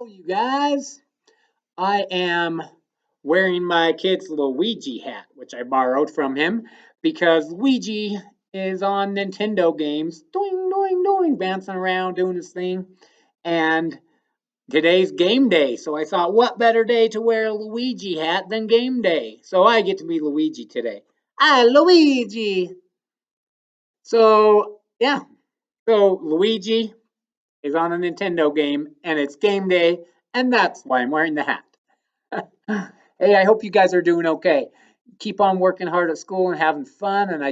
You guys, I am wearing my kid's Luigi hat, which I borrowed from him because Luigi is on Nintendo games, doing, doing, doing, bouncing around, doing his thing. And today's game day, so I thought, what better day to wear a Luigi hat than game day? So I get to be Luigi today. Ah, Luigi! So, yeah, so Luigi is on a Nintendo game, and it's game day, and that's why I'm wearing the hat. Hey, I hope you guys are doing okay. Keep on working hard at school and having fun. And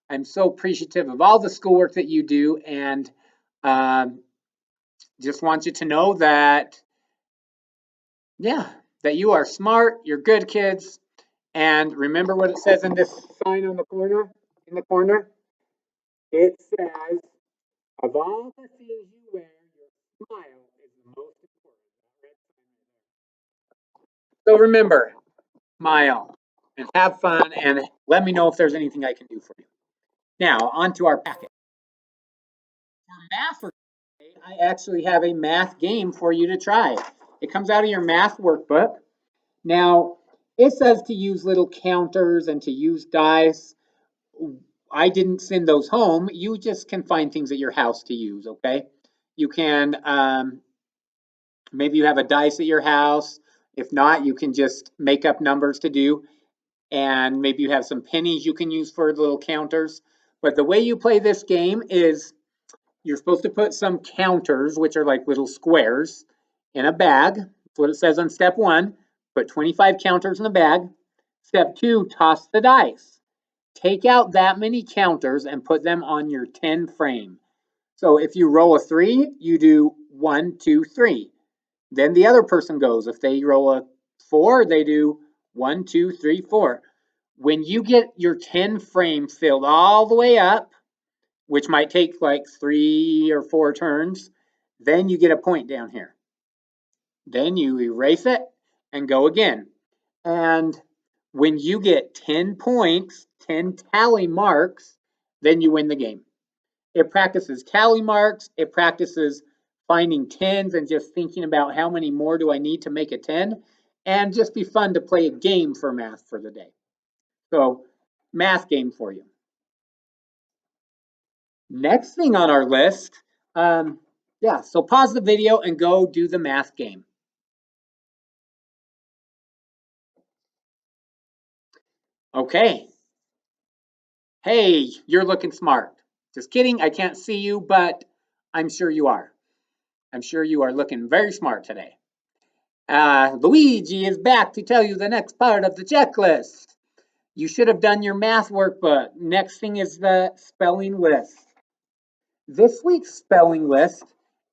I'm so appreciative of all the schoolwork that you do. And um, just want you to know that, yeah, that you are smart, you're good kids. And remember what it says in this sign on the corner, in the corner? It says, of all the things you wear, your smile is the most important. So remember, smile and have fun and let me know if there's anything I can do for you. Now, on to our packet. For math for today, I actually have a math game for you to try. It comes out of your math workbook. Now, it says to use little counters and to use dice. I didn't send those home. You just can find things at your house to use, okay? You can, maybe you have a dice at your house. If not, you can just make up numbers to do. And maybe you have some pennies you can use for little counters. But the way you play this game is you're supposed to put some counters, which are like little squares, in a bag. That's what it says on step one. Put 25 counters in a bag. Step two, toss the dice. Take out that many counters and put them on your 10 frame. So if you roll a 3, you do 1, 2, 3. Then the other person goes. If they roll a 4, they do 1, 2, 3, 4. When you get your 10 frame filled all the way up, which might take like 3 or 4 turns, then you get a point down here. Then you erase it and go again. And when you get 10 points, 10 tally marks, then you win the game. It practices tally marks, it practices finding tens and just thinking about how many more do I need to make a 10, and just be fun to play a game for math for the day. So, math game for you. Next thing on our list, yeah, so pause the video and go do the math game. Okay. Hey, you're looking smart. Just kidding, I can't see you, but I'm sure you are. I'm sure you are looking very smart today. Luigi is back to tell you the next part of the checklist. You should have done your math workbook. Next thing is the spelling list. This week's spelling list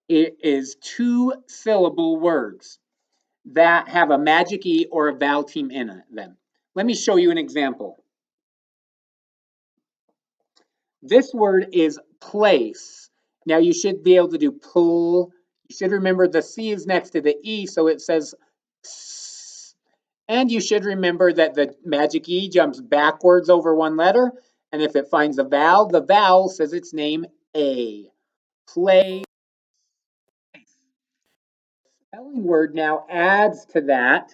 is 2-syllable words that have a magic E or a vowel team in them. Let me show you an example. This word is place. Now you should be able to do pull. You should remember the C is next to the E, so it says S. And you should remember that the magic E jumps backwards over one letter, and if it finds a vowel, the vowel says its name A. Play. Spelling word now adds to that.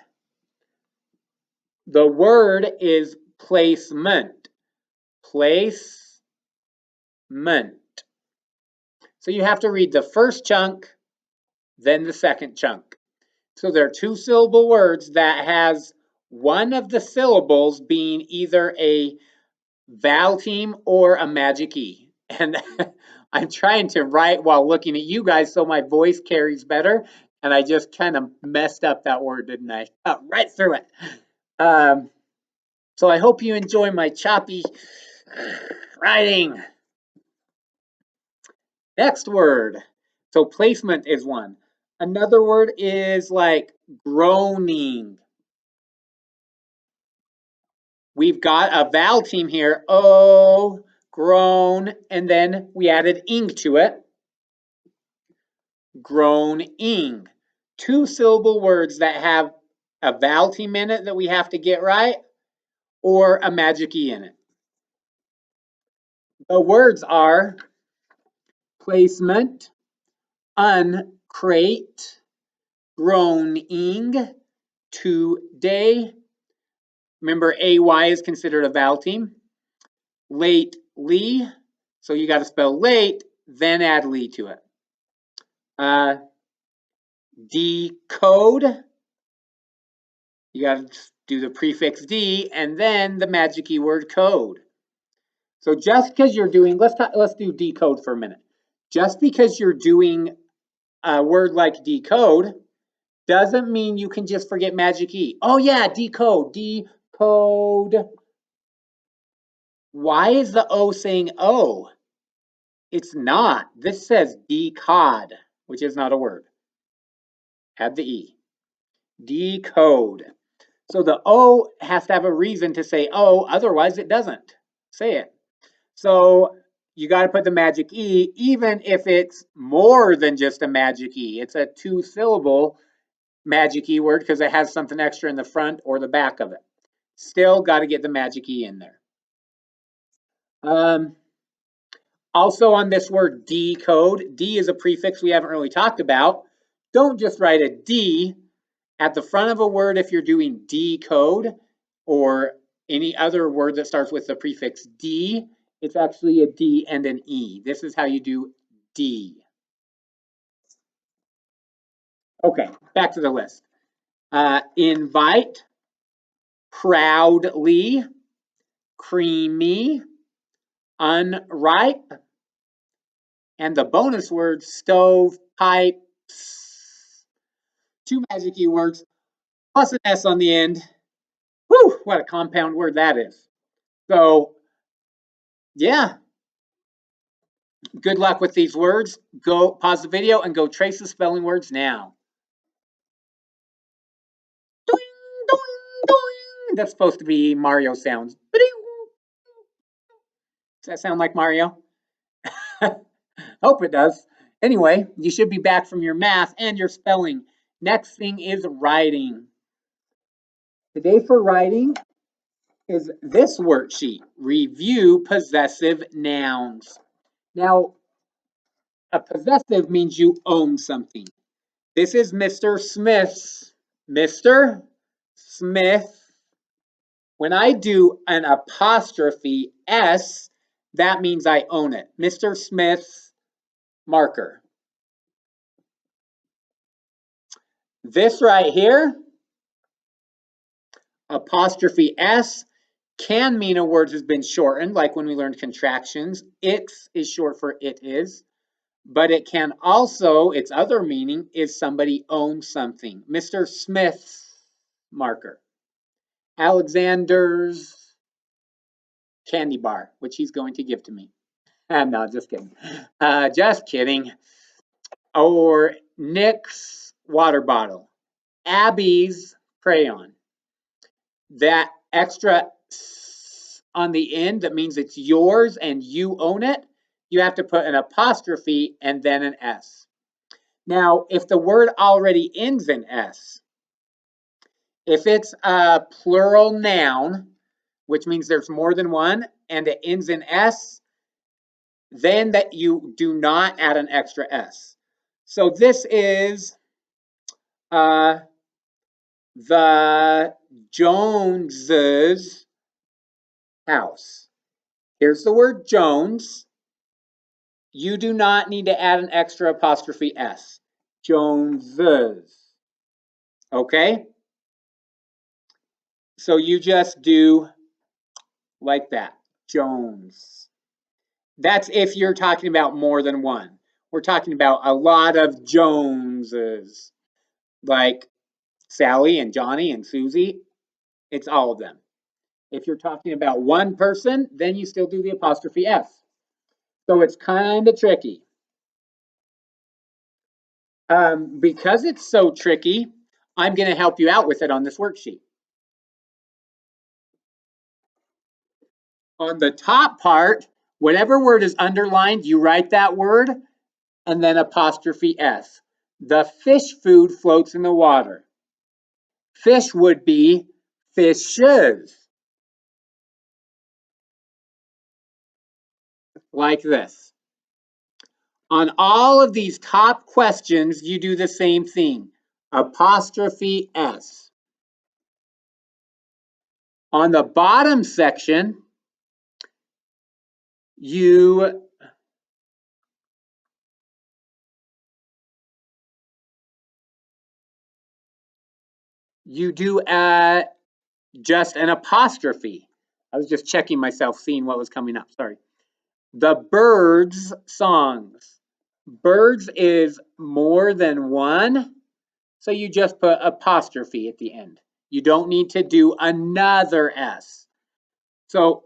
The word is placement. Placement. So you have to read the first chunk, then the second chunk. So there are 2-syllable words that has one of the syllables being either a vowel team or a magic E. And I'm trying to write while looking at you guys so my voice carries better. And I just kind of messed up that word, didn't I? Oh, right through it. So I hope you enjoy my choppy writing. Next word. So placement is one. Another word is like groaning. We've got a vowel team here. Oh, groan, and then we added ing to it. Groaning. 2-syllable words that have a vowel team in it that we have to get right, or a magic E in it. The words are placement, uncrate, groaning today. Remember, AY is considered a vowel team. Lately, so you got to spell late, then add ly to it. Decode, you got to do the prefix D and then the magic keyword code. So just because you're doing, let's do decode for a minute. Just because you're doing a word like decode doesn't mean you can just forget magic E. Oh yeah, decode. Why is the O saying O? It's not. This says decod, which is not a word. Add the E. Decode. So the O has to have a reason to say O, otherwise it doesn't say it. So you got to put the magic E, even if it's more than just a magic E. It's a 2-syllable magic E word because it has something extra in the front or the back of it. Still got to get the magic E in there. Also on this word decode, D is a prefix we haven't really talked about. Don't just write a D at the front of a word if you're doing decode or any other word that starts with the prefix D. It's actually a D and an E. This is how you do D. Okay, back to the list. Invite, proudly, creamy, unripe, and the bonus word stovepipes. 2 magic E words plus an S on the end. Whew, what a compound word that is. So, yeah. Good luck with these words. Go pause the video and go trace the spelling words now. Doing, doing, doing. That's supposed to be Mario sounds. Does that sound like Mario? Hope it does. Anyway, you should be back from your math and your spelling. Next thing is writing. Today for writing is this worksheet. Review possessive nouns. Now, a possessive means you own something. This is Mr. Smith's. Mr. Smith. When I do an apostrophe S, that means I own it. Mr. Smith's marker. This right here, apostrophe S, can mean a word has been shortened, like when we learned contractions. Ix is short for it is. But it can also, its other meaning is somebody owns something. Mr. Smith's marker. Alexander's candy bar, which he's going to give to me. No, just kidding. Just kidding. Or Nick's water bottle. Abby's crayon. That extra on the end, that means it's yours and you own it. You have to put an apostrophe and then an S. Now, if the word already ends in S, if it's a plural noun, which means there's more than one, and it ends in S, then that you do not add an extra S. So this is the Joneses' house. Here's the word Jones. You do not need to add an extra apostrophe S. Joneses. Okay? So you just do like that. Jones. That's if you're talking about more than one. We're talking about a lot of Joneses. Like Sally and Johnny and Susie. It's all of them. If you're talking about one person, then you still do the apostrophe S. So it's kind of tricky. Because it's so tricky, I'm going to help you out with it on this worksheet. On the top part, whatever word is underlined, you write that word and then apostrophe S. The fish food floats in the water. Fish would be fishes. Like this. On all of these top questions, you do the same thing. apostrophe S. On the bottom section, you do just an apostrophe. I was just checking myself, seeing what was coming up. Sorry. The birds songs. Birds is more than one, so you just put apostrophe at the end. You don't need to do another S. So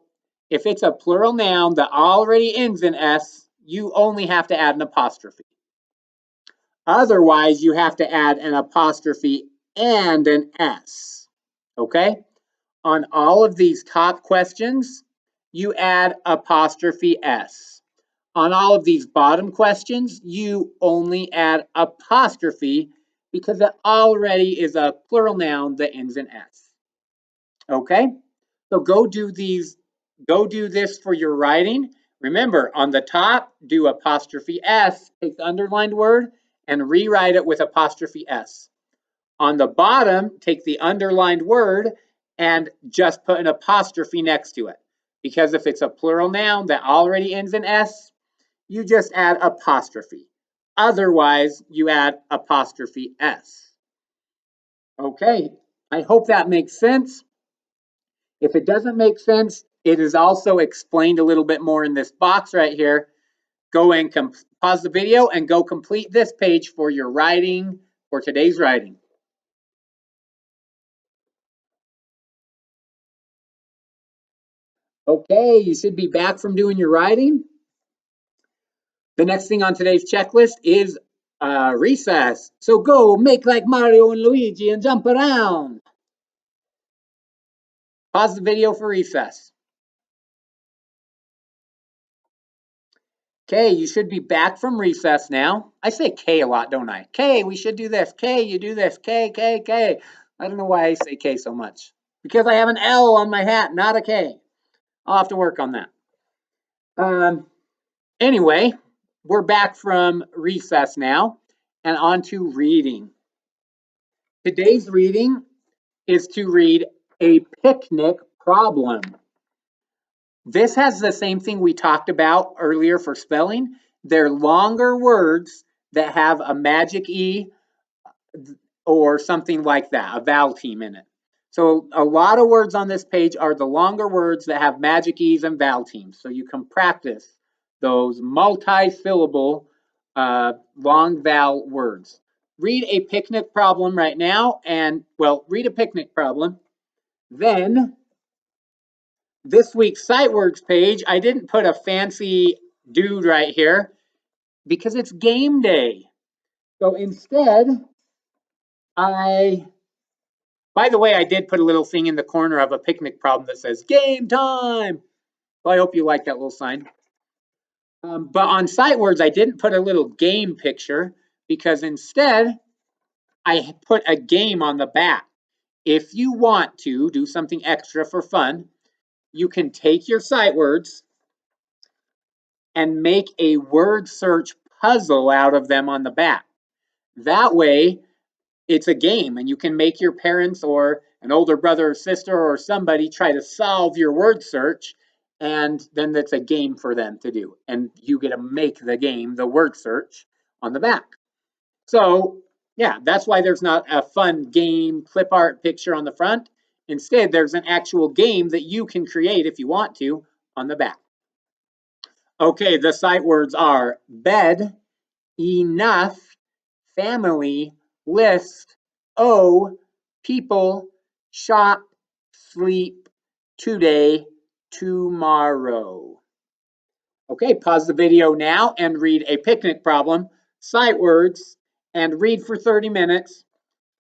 if it's a plural noun that already ends in S, you only have to add an apostrophe. Otherwise, you have to add an apostrophe and an S. Okay? On all of these top questions, you add apostrophe S. On all of these bottom questions, you only add apostrophe because it already is a plural noun that ends in S. Okay? So go do this for your writing. Remember, on the top, do apostrophe S, take the underlined word, and rewrite it with apostrophe S. On the bottom, take the underlined word and just put an apostrophe next to it. Because if it's a plural noun that already ends in S, you just add apostrophe. Otherwise, you add apostrophe S. Okay, I hope that makes sense. If it doesn't make sense, it is also explained a little bit more in this box right here. Go and pause the video and go complete this page for your writing, for today's writing. Okay, you should be back from doing your writing. The next thing on today's checklist is recess. So go make like Mario and Luigi and jump around. Pause the video for recess. Okay, you should be back from recess now. I say K a lot, don't I? K, we should do this. K, you do this. K, K, K. I don't know why I say K so much. Because I have an L on my hat, not a K. I'll have to work on that. Anyway, we're back from recess now and on to reading. Today's reading is to read A Picnic Problem. This has the same thing we talked about earlier for spelling. They're longer words that have a magic E or something like that, a vowel team in it. So a lot of words on this page are the longer words that have magic E's and vowel teams. So you can practice those multi-syllable long vowel words. Read A Picnic Problem right now and, well, read A Picnic Problem. Then this week's sight words page, I didn't put a fancy dude right here because it's game day. So instead, by the way, I did put a little thing in the corner of A Picnic Problem that says game time. Well, I hope you like that little sign. But on sight words, I didn't put a little game picture because instead I put a game on the back. If you want to do something extra for fun, you can take your sight words and make a word search puzzle out of them on the back. That way, it's a game and you can make your parents or an older brother or sister or somebody try to solve your word search, and then that's a game for them to do. And you get to make the game, the word search, on the back. So, yeah, that's why there's not a fun game clip art picture on the front. Instead, there's an actual game that you can create if you want to on the back. Okay, the sight words are bed, enough, family, list, people, shop, sleep, today, tomorrow. Okay, pause the video now and read A Picnic Problem, sight words, and read for 30 minutes.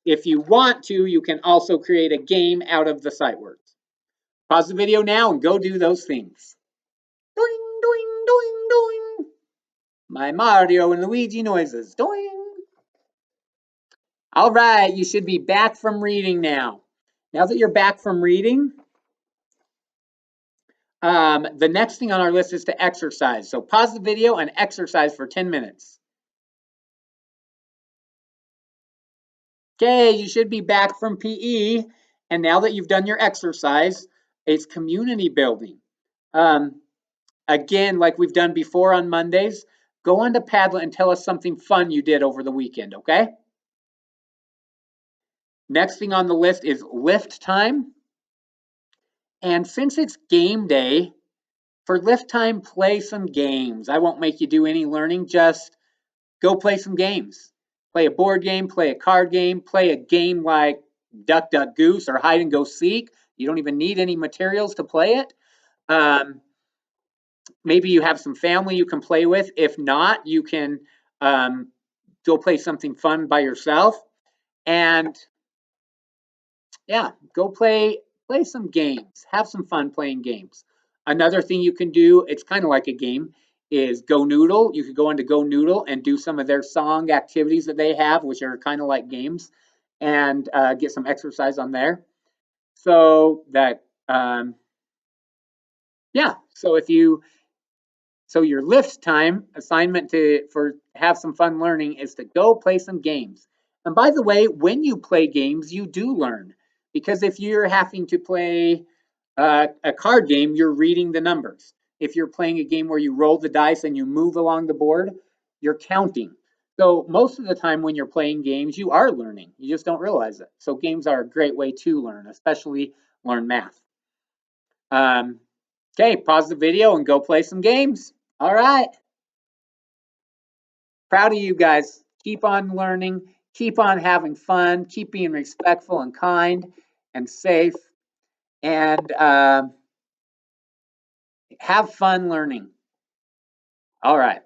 If you want to, you can also create a game out of the sight words. Pause the video now and go do those things. Doing, doing, doing, doing. My Mario and Luigi noises. Doing. All right, you should be back from reading now. Now that you're back from reading, the next thing on our list is to exercise. So pause the video and exercise for 10 minutes. Okay, you should be back from PE. And now that you've done your exercise, it's community building. Again, like we've done before on Mondays, go on to Padlet and tell us something fun you did over the weekend, okay? Next thing on the list is lift time. And since it's game day, for lift time, play some games. I won't make you do any learning, just go play some games. Play a board game, play a card game, play a game like Duck Duck Goose or Hide and Go Seek. You don't even need any materials to play it. Maybe you have some family you can play with. If not, you can go play something fun by yourself. And yeah, go play some games. Have some fun playing games. Another thing you can do, it's kind of like a game, is Go Noodle. You could go into Go Noodle and do some of their song activities that they have, which are kind of like games, and get some exercise on there. So that yeah, so if you so your lift time assignment for have some fun learning is to go play some games. And by the way, when you play games, you do learn, because if you're having to play a card game, you're reading the numbers. If you're playing a game where you roll the dice and you move along the board, you're counting. So most of the time when you're playing games, you are learning. You just don't realize it. So games are a great way to learn, especially learn math. Okay, pause the video and go play some games. All right. Proud of you guys. Keep on learning, keep on having fun, keep being respectful and kind and safe, and have fun learning. All right.